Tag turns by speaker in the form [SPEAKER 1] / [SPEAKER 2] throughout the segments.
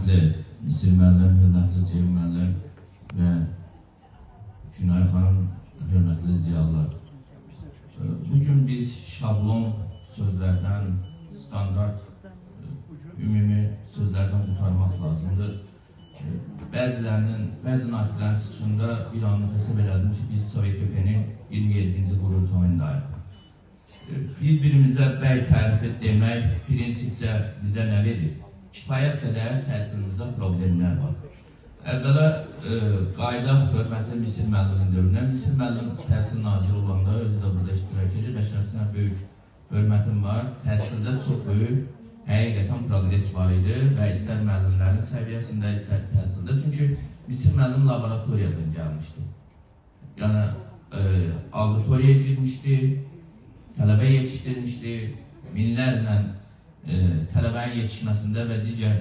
[SPEAKER 1] hörmətli Misir müəllim, hörmətli Ceyhun müəllim və Günay xanım, hörmətli ziyalılar. Bugün biz şablon sözlərdən, standart, ümumi sözlərdən qurtarmaq lazımdır. Bəzi natiflərin çıxışında bir anlıq hesab elədim ki, biz Sovet ÖP-nin 27-ci qurultayındayıq. Bir-birimizə bəy tərifi demək prinsipcə bizə nə verir? Kifayət qədər təhsilimizdə problemlər var. Əvvəla qaydaq hörmətli Misir müəllimin dövrünə. Misir müəllim təhsil naziri olanda özü də burada iştirak edir və şəxsinə böyük hörmətim var. Təhsildə çox böyük, həqiqətən progres var idi və istər müəllimlərin səviyyəsində, istər təhsildə. Çünki Misir müəllim laboratoriyadan gəlmişdi. Yəni, auditoriyaya girmişdi, tələbə yetişdirmişdi, minlərlə tələbənin yetişməsində və digər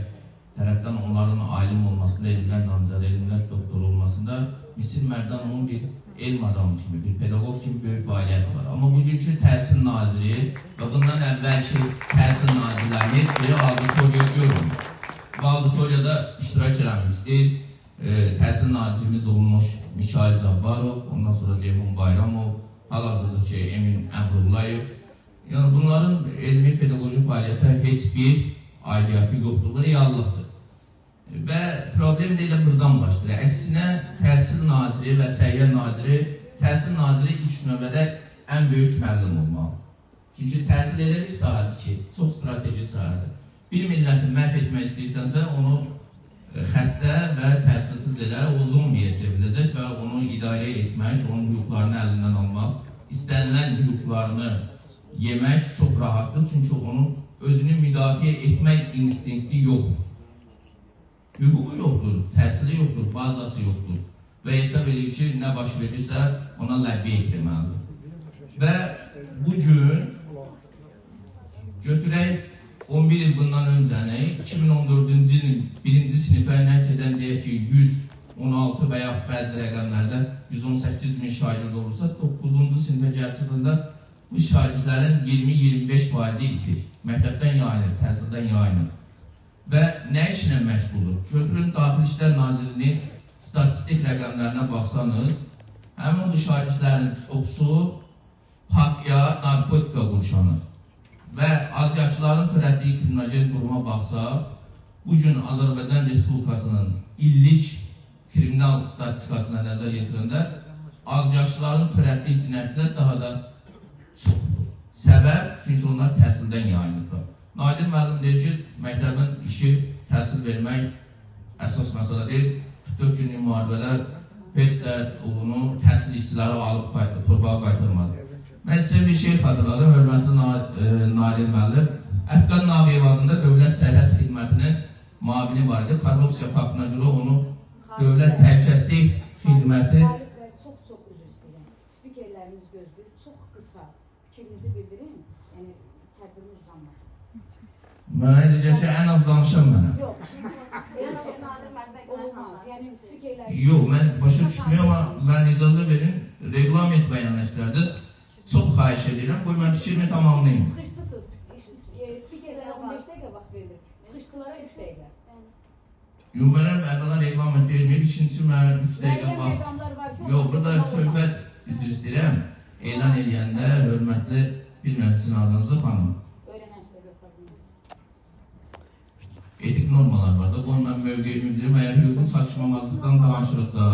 [SPEAKER 1] tərəfdən onların alim olmasında, elmlər namizədi, elmlər doktor olmasında Misir Mərdanovun bir elm adamı kimi, bir pedagog kimi böyük fəaliyyəti var. Amma bugünkü təhsil naziri və bundan əvvəlki təhsil nazirlərimiz bir auditoriya görmür. Bu auditoriyada iştirak eləmişdir. Təhsil nazirimiz olmuş Mikail Cabbarov, ondan sonra Ceyhun Bayramov, hal-hazırdakı Emin Əmrullayev. Yəni bunların elmi pedagojik fəaliyyətə heç bir aidiyyəti yoxdur, bu reallıqdır. Və problem də elə buradan başlayır. Əksinə təhsil naziri və səhiyyə naziri, təhsil naziri ilk növbədə ən böyük müəllim olmalı. Çünki təhsil elə bir sahədir ki, çox strateji sahədir. Bir milləti məhv etmək istəyirsənsə, onu xəstə və təhsilsiz elə o zombiyə çevriləcək və onu idarə etmək, onun hüquqlarını əlindən almaq, istənilən hüquqlarını yemək çox rahatdır. Çünki onun özünü müdafiə etmək instinkti yoxdur. Hüququ yoxdur, təhsili yoxdur, bazası yoxdur. Və hesab edir ki, nə baş verirsə, ona ləbbiyə etməlidir. Və bugün götürək 11 il bundan öncəni, 2014-cü ilin 1-ci sinifə nə gedən deyək ki, 116 və yaxud bəzi rəqəmlərdə 118 min şagird olursa, 9-cu sinifə gəlçədə bu şagirdlərin 20-25% itir. Məktəbdən yayınır, təhsildən yayınır. Və nə işlə məşğuldur? Götürün Daxili İşlər Nazirinin statistik rəqəmlərinə baxsanız, həmin bu şagirdlərin çoxusu partiya, narkotika qurşanır. Və azyaşlıların törətdiyi kriminogen duruma baxsaq, bugün Azərbaycan Respublikasının illik kriminal statistikasına nəzər yetirəndə azyaşlıların törətdiyi cinayətlər daha da çoxdur. Səbəb, çünki onlar təhsildən yayınırlar. Nadir müəllim deyir ki, məktəbin işi təhsil vermək əsas məsələ deyil. 44 günlük müharibələr heç də onu təhsil işçiləri alıb torbağa qaytarmadı. Mən sizə bir şey xatırladım, hörmətli Nadir müəllim. Əfqan Nağıyev adında Dövlət Sərhəd Xidmətinin mavini var idi. Korrupsiya faktına görə onu Dövlət Təhlükəsizlik Xidməti...
[SPEAKER 2] Çox üzr istəyirəm. Spikerlərimiz gözləyir, çox qısa fikrinizi bildirin, yəni tədbirimiz uzanmasın.
[SPEAKER 1] Mənə edəcəksə, ən az danışam mənə.
[SPEAKER 2] Yox, olmaz. Yəni spikerlərimiz...
[SPEAKER 1] Yox, mən başa düşmüyorum, amma mən icazə verin, reglament bəyanlaşdırdınız. Çox xahiş edirəm, qoy mən fikrimi tamamlayayım.
[SPEAKER 2] Sıxışdısınız. Spikerlərə 15 dəqiqə vaxt verilir. Sıxışdılara 3 dəqiqə.
[SPEAKER 1] Yox, mənə əvvəla reglament verməyib, ikincisi mənə 3 dəqiqə vaxt... Yox, burada söhbət üzr istəyirəm. Elan edəndə hörmətli bilməm sizin adınızı xanım. Etik normalar var da, qoy mən mövqeyimi bildirim. Əgər hüququn çatışmamazlıqdan danışırsa,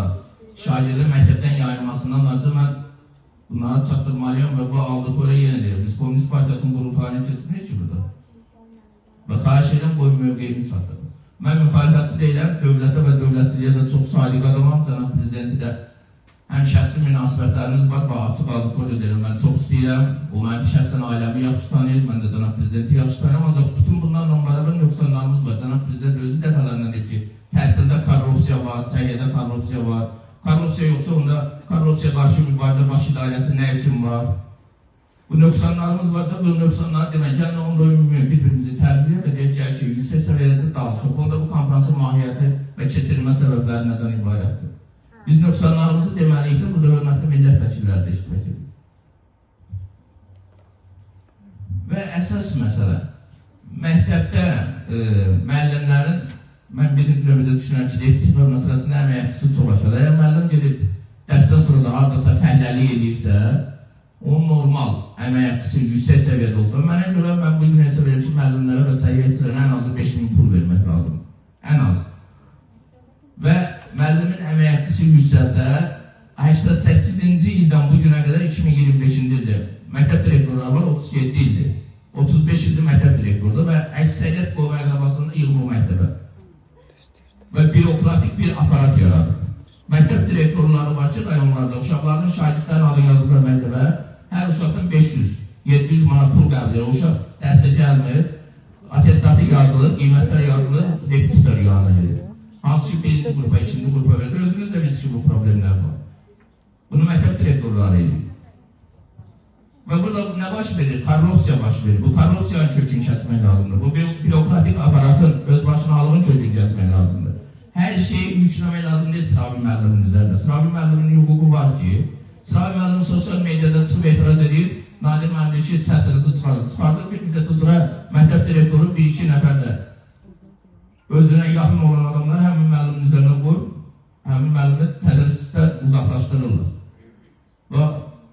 [SPEAKER 1] şagirdin məktəbdən yayılmasından danışır, mən bunları çatdırmalıyam və bu auditoriya yenə deyir. Biz Komünist Partiyasının qurultayını keçirmirik ki burada. Və xahiş edirəm, qoy mövqeyimi çatdırım. Mən müxalifətçi deyiləm, dövlətə və dövlətçiliyə də çox sadiq adamam. Cənab Prezidenti də həm şəxsi münasibətlərimiz var, açıq auditoriya deyirəm, mən çox istəyirəm. O, mən şəxsən ailəmi yaxşı tanıyır, mən də Cənab Prezidenti yaxşı tanıyım. Ancaq bütün bunlarla bərabər nöqsanlarımız var. Cənab Prezident özü dəfələrlə deyir ki, təhsildə korrupsiya var, səhiyyədə korrupsiya var. Korrupsiya yoxsa onda korrupsiya qarşı mübarizə baş idarəsi nə üçün var? Bu nöqsanlarımız var da, bu nöqsanları demək ki, onda ümumi bir-birimizi tərbiyə və deyək ki, yüksək səviyyədə danışıq. Onda bu konferansın mahiyyəti və keçirilmə səbəbləri nədən ibarətdir? Biz nöqsanlarımızı deməliyik də, burada hörmətli millət vəkilləri də iştirak edir. Və əsas məsələ, məktəbdə müəllimlərin, mən birinci növbədə düşünürəm ki, effektiv məsələsində əməliyyatçısı çox aşağıdır. Əgər müəllim gedib dərsdən sonra da hardasa fəhləlik edirsə, onun normal əməliyyatçısı yüksək səviyyədə olsa, mənə görə mən bu gün hesab edirəm ki, müəllimlərə və səhiyyətçilərə ən azı 5.000 pul vermək lazımdır. Ən az. Və müəllimin əməliyyatçısı yüksəlsə, 88-ci ildən bu günə qədər 2025-ci ildir. Məktəb direktorları var, 37 ildir. 35 ildir məktəb direktorudur və əksəriyyət qovma əqrabasında yığılma məktəbə. Və bürokratik bir aparat yaradır. Məktəb direktorları var ki, rayonlarda uşaqların şagirdlərin adını yazılır məktəbə, hər uşaqdan 500-700 manat pul qəbul edir. Uşaq dərsə gəlmir, atestatı yazılır, qiymətlər yazılır, repetitor yazılır. Hansı ki, birinci qrupa, ikinci qrupa verir. Özünüz də bilirsiniz ki, bu problemlər var. Bunu məktəb direktorları edir. Və burada nə baş verir? Korrupsiya baş verir. Bu korrupsiyanın kökünü kəsmək lazımdır. Bu bürokratik aparatın özbaşınalığın kökünü kəsmək lazımdır. Hər şeyi yükləmək lazım deyil Sıravi müəllimin üzərində. Sıravi müəllimin hüququ var ki, Sıravi müəllim sosial mediada çıxıb etiraz edir, Nadir müəllim ki, səsinizi çıxardır. Bir müddətdə sonra məktəb direktoru 1-2 nəfər də özünə yaxın olan adamlar həmin müəllimin üzərinə qoyur, həmin müəllimi tədrisdən uzaqlaşdırırlar. Və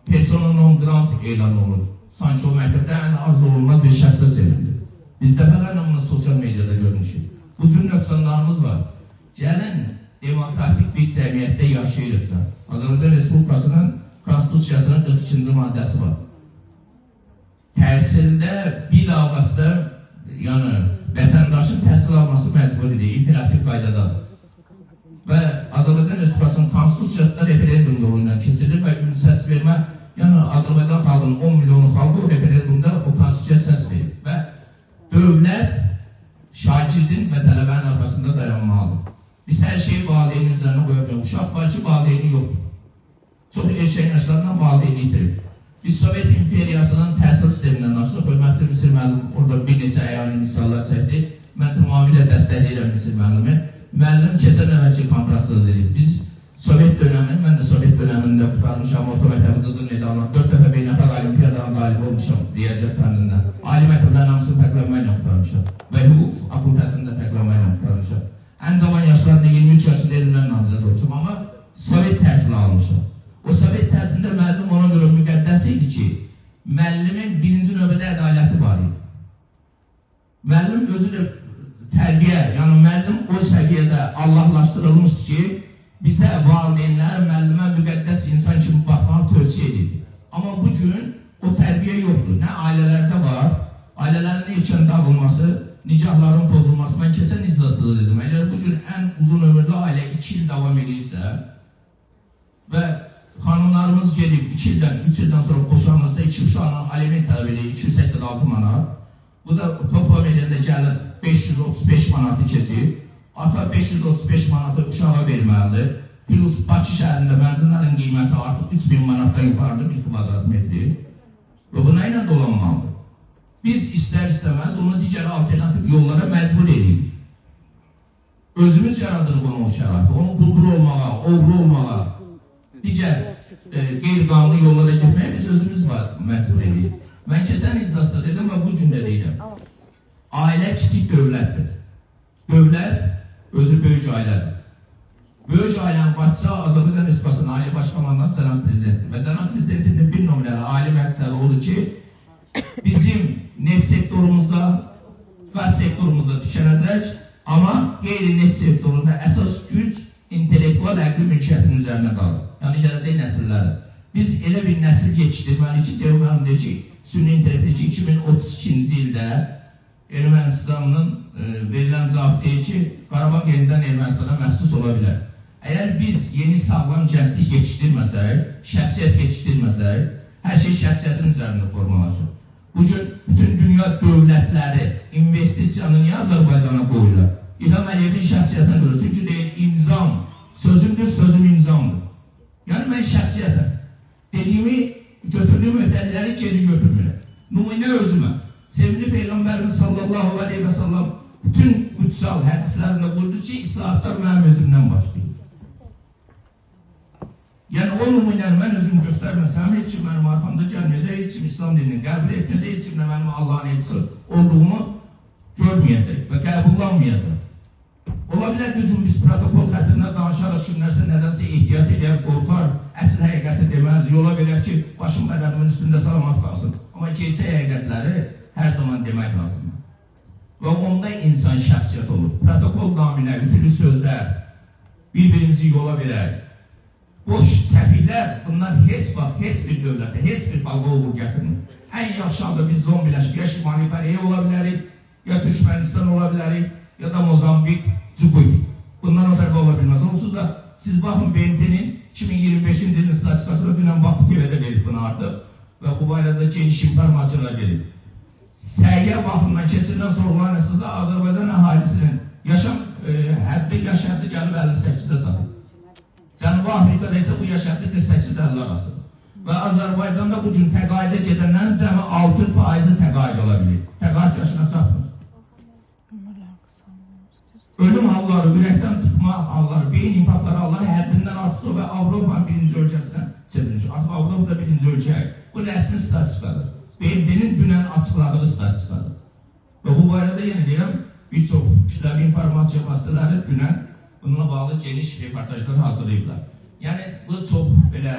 [SPEAKER 1] persona non grata elan olur. Sanki o məktəbdə ən arzu olunmaz bir şəxsə çevrilir. Biz dəfələrlə bunu sosial mediada görmüşük. Bu cür nöqsanlarımız var. Gəlin, demokratik bir cəmiyyətdə yaşayırsa, Azərbaycan Respublikasının Konstitusiyasının 42-ci maddəsi var. Təhsildə bilavasitə, yəni vətəndaşın təhsil alması məcburidir, imperativ qaydadadır. Və Azərbaycan Respublikasının Konstitusiyasında referendum yolu ilə keçirilir və ümumi səs vermə, yəni Azərbaycan xalqının 10 milyonu xalqı o referendumda o konstitusiya səs verir. Və dövlət şagirdin və tələbənin arxasında dayanmalıdır. Biz hər şeyi valideynin üzərinə qoya bilməyik. Uşaq var ki, valideyni yoxdur. Çox erkək yaşlarından valideyni itirir. Biz Sovet İmperiyasının təhsil sistemindən danışırıq. Hörmətli Misir müəllim orada bir neçə əyani misallar çəkdi. Mən tamamilə dəstəkləyirəm Misir müəllimi. Müəllim keçən əvvəlki konferansda dedi. Biz Sovet dönəmini, mən də Sovet dönəmində qutarmışam, orta məktəbi qızıl medalına 4 dəfə beynəlxalq olimpiyadanın qalib olmuşam riyaziyyat fənnindən. Ali məktəblərin hamısını fərqlənməklə qutarmışam və hüquq fakültəsində fərqlənməklə qutarmışam. Ən cavan yaşlarında 23 yaşında elmlər namizəd olmuşam, amma Sovet təhsili almışam. O Sovet təhsilində müəllim ona görə müqəddəs idi ki, müəllimin birinci növbədə ədaləti var idi. Müəllim özü də tərbiyə, yəni müəllim o səviyyədə Allahlaşdırılmışdı ki, bizə valideynlər müəllimə müqəddəs insan kimi baxmağı tövsiyə edirdi. Amma bu gün o tərbiyə yoxdur. Nə ailələrdə var, ailələrin ilkən dağılması, nicahların pozulması. Mən keçən iclasda dedim, əgər bu gün ən uzun ömürlü ailə 2 il davam edirsə və xanımlarımız gelib 2 ildən, 3 ildən sonra boşanırsa 2 uşağına aliment tələb edir 286 manat. Bu da toplam elində gəlir 535 manatı keçir. Ata 535 manatı uşağa verməlidir. Plus Bakı şəhərində mənzillərin qiyməti artıq 3000 manatdan yuxarıdır 1 kvadrat metri. Və bu nə ilə dolanmalıdır? Biz istər-istəməz onu digər alternatif yollara məcbur edirik. Özümüz yaradırıq onu o şəraiti. Onun quldur olmağa, oğru olmağa, digər qeyri-qanuni yollara getməyə biz özümüz məcbur edirik. Mən keçən iclasda dedim və bu gün də deyirəm. Ailə kiçik dövlətdir. Dövlət özü böyük ailədir. Böyük ailənin başçısı Azərbaycan Respublikasının Ali Baş Komandanı Cənab Prezidentdir. Və Cənab Prezidentin də bir nömrəli ali məqsədi odur ki, bizim neft sektorumuzda, qaz sektorumuzda tükənəcək, amma qeyri-neft sektorunda əsas güc intellektual əqli mülkiyyətin üzərinə qalır. Yəni gələcək nəsilləri. Biz elə bir nəsil yetişdirməliyik ki, Ceyhun müəllim deyir ki, süni intellektdəki 2032-ci ildə Ermənistanın verilən cavab deyir ki, Qarabağ yenidən Ermənistana məxsus ola bilər. Əgər biz yeni sağlam gənclik yetişdirməsək, şəxsiyyət yetişdirməsək, hər şey şəxsiyyətin üzərində formalaşır. Bugün bütün dünya dövlətləri investisiyanı niyə Azərbaycana qoyurlar? İlham Əliyevin şəxsiyyətinə görə. Çünki deyil, imzam, sözümdür, sözüm imzamdır. Yəni mən şəxsiyyətəm. Dediyimi, götürdüyüm öhdəlikləri geri götürmürəm. Nümunə özümə. Sevgili Peyğəmbərimiz sallallahu aleyhi və sallam bütün kutsal hədislərində buyurdu ki, islahatlar mənim özümdən başlayır. Yəni o nümunəni mən özüm göstərməsəm, heç kim mənim arxamda gəlməyəcək, heç kim İslam dinini qəbul etməyəcək, heç kim də mənim Allahın elçisi olduğumu görməyəcək və qəbullanmayacaq. Ola
[SPEAKER 3] Ola bilər ki, biz protokol xəttindən danışarıq, şunlərsə nədənsə ehtiyat edər, qorxar, əsl həqiqəti deməz. Yola bilər ki, başım bədənimin üstündə salamat qalsın. Amma gerçək həqiqətləri hər zaman demək lazımdır. Və onda insan şəxsiyyət olur. Protokol naminə, ütülü sözlər, bir-birimizi yola verər. Boş səfihlər, bunlar heç vaxt, heç bir dövlətə, heç bir xalqa uğur gətirmir. Ən yaxşı halda biz zombiləşik, ya Şimali Koreya ola bilərik, ya Türkmenistan ola bilərik, ya da Mozambik, Djibouti. Bundan ötürü ola bilməz. Onsuz da siz baxın BMT-nin 2025-ci ilin statistikasını dünən Bakı TV'də verib bunu artıq və bu barədə geniş informasiyalar gelib. Səhiyyə baxımından keçirilən sorğuların əsasında Azərbaycan əhalisinin yaşam həddi gəlib 58-ə çatıb. Cənubi Afrikada isə bu yaş həddi 48-50 arasıdır. Və Azərbaycanda bu gün təqaüdə gedənlərin cəmi 6% təqaüd ola bilir. Təqaüd yaşına çatmır. Ölüm halları, ürəkdən tutma halları, beyin infarktları halları həddindən artır və Avropanın birinci ölkəsindən çevrilir. Artıq Avropada birinci ölkə. Bu rəsmi statistikadır. BMT-nin dünən açıqladığı statistikadır. Və bu barədə yenə deyirəm, bir çox kütləvi informasiya vasitələri dünən bununla bağlı geniş reportajlar hazırlayıblar. Yəni, bu çox belə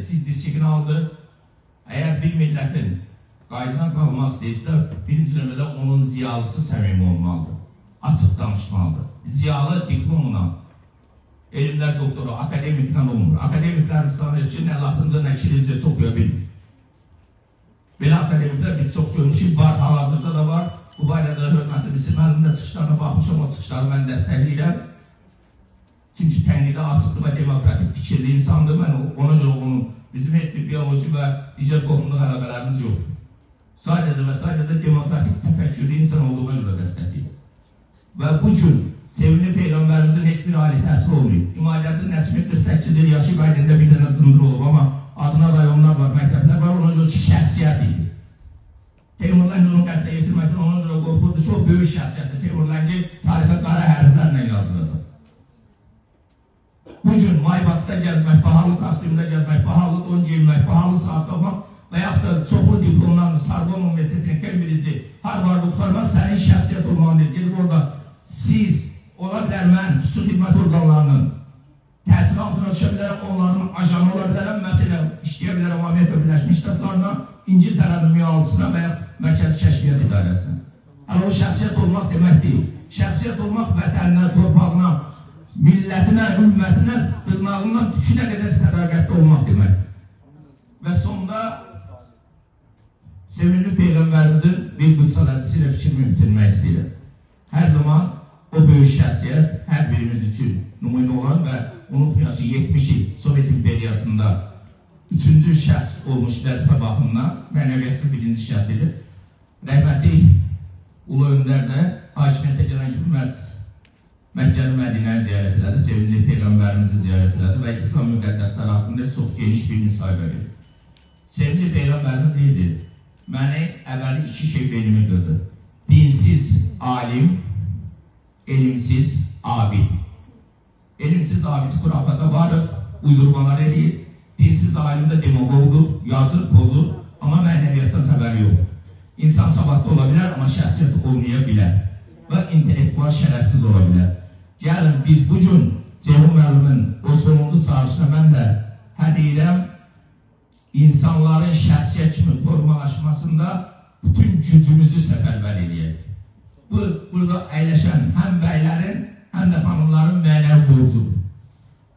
[SPEAKER 3] ciddi siqnaldır. Əgər bir millətin qaydadan qalmaq istəyirsə, birinci növbədə onun ziyalısı səmimi olmalıdır. Açıq danışmalıdır. Ziyalı diplomuna, elmlər doktoru, akademiklə olmur. Akademiklərimiz tanıyır ki, nə latınca, nə kirincə çox yox bilmir. Belə akademiklər biz çox görmüşük, var, hal-hazırda da var. Bu barədə hörmətli Misir müəllimin də çıxışlarına baxmışam, o çıxışları mən dəstəkləyirəm. Çünki tənqidə açıqdır və demokratik fikirli insandır. Mən ona görə onun, bizim heç bir biyoloji və digər qohumluq əlaqələrimiz yoxdur. Sadəcə və sadəcə demokratik təfəkkürlü insan olduğuna görə dəstəkləyir. Və bu gün sevimli Peyğəmbərimizin heç bir ali təhsil olmayıb. İmadiyyatın Nəsimi 48 il yaşayıb, aydında bir dənə cındır olub, amma adına rayonlar var, məktəblər var, ona görə ki, şəxsiyyət idi. Teymurləngin qətlə yetirməkdən ona görə qorxurdu, çox böyük şəxsiyyətdir. Teymurləngi tarixə qara hərflərlə yazdıracaq. Bugün Maybaqda gəzmək, bahalı kostyumda gəzmək, bahalı don geyinmək, bahalı saat tapmaq və yaxud da çoxlu diplomlarını Sorbonne Universitetinin Cambridge, Harvard'ı tutarmaq sənin şəxsiyyət olmalıdır. Gelib orada siz, ola bilər mən, xüsusi xidmət orqanlarının təsir altına düşə bilərəm, onların ajanı ola bilərəm, məsələn, işləyə bilərəm Amerika Birləşmiş Ştatlarına, İngiltərənin mühafizəsinə və ya Mərkəzi Kəşfiyyat İdarəsinə. Hələ o şəxsiyyət olmaq demək deyil. Şəxsiyyət olmaq vətəninə, torpağına, millətinə, ümmətinə, dırnağından tükünə qədər sədaqətli olmaq deməkdir. Və sonda sevimli Peyğəmbərimizin bir qudsa hədisi ilə fikrimi bitirmək istəyirəm. Hər zaman o böyük şəxsiyyət hər birimiz üçün nümunə olan və unutmayaq ki, 70 il Sovet İmperiyasında 3-cü şəxs olmuş vəzifə baxımından mənəviyyatın birinci şəxsidir. Rəhmətli Ulu Öndər də hakimiyyətə gələn kimi məhz Məkkəni Mədinəni ziyarət elədi, sevimli Peyğəmbərimizi ziyarət elədi və İslam müqəddəsləri haqqında çox geniş bir müsahibə verir. Sevimli Peyğəmbərimiz deyildi, məni əvvəli iki şey beynimi qırdı. Dinsiz alim, elimsiz abid. Elimsiz abid xurafata varır, uydurmalar edir. Dinsiz alim də demagogdur, yazır, pozur, amma mənəviyyatdan xəbəri yoxdur. İnsan savadlı ola bilər, amma şəxsiyyət olmaya bilər və intellektual şərəfsiz ola bilər. Gəlin, biz bugün Ceyhun müəllimin o sonuncu çağırışına mən də deyirəm, insanların şəxsiyyət kimi formalaşmasında bütün gücümüzü səfərbər edək. Bu, burada əyləşən həm bəylərin, həm də xanımların mənəvi borcudur.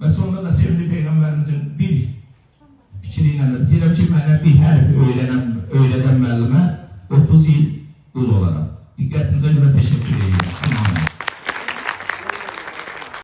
[SPEAKER 3] Və sonunda da sevimli Peyğəmbərimizin bir fikri ilə də bitirəm ki, mənə bir hərf öyrədən müəllimə 30 il qul olaram. Diqqətinizə görə təşəkkür edirəm.